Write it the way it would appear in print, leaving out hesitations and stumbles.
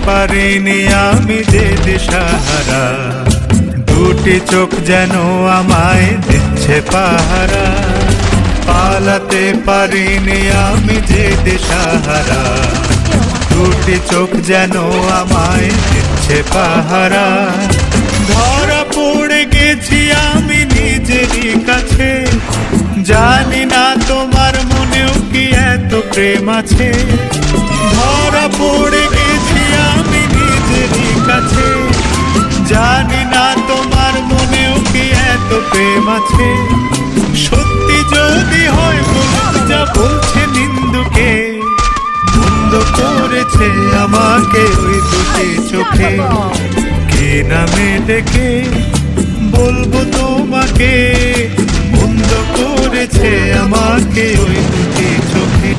পারিনি আমি যে দিশাহারা, দুটি চোখ যেন আমায় দিচ্ছে পাহারা। পালাতে পারিনি আমি যে দিশাহারা, দুটি চোখ যেন আমায় দিচ্ছে পাহারা। ধরা পড়ে গেছি আমি নিজেরই কাছে, জানি না তোমার মনেও কি এত প্রেম আছে। ধরা পড়ে গেছি আমি নিজেরই কাছে, জানি না তোমার মনেও কি এত প্রেম আছে। সত্যি যদি হয় বলুন যা বলছে নিন্দুকে, বন্ধ করেছে আমাকে ওই দুটি চোখে। কে নামে ডেকে বলবো তোমাকে, বন্ধ করেছে আমাকে ওই দুটি চোখে।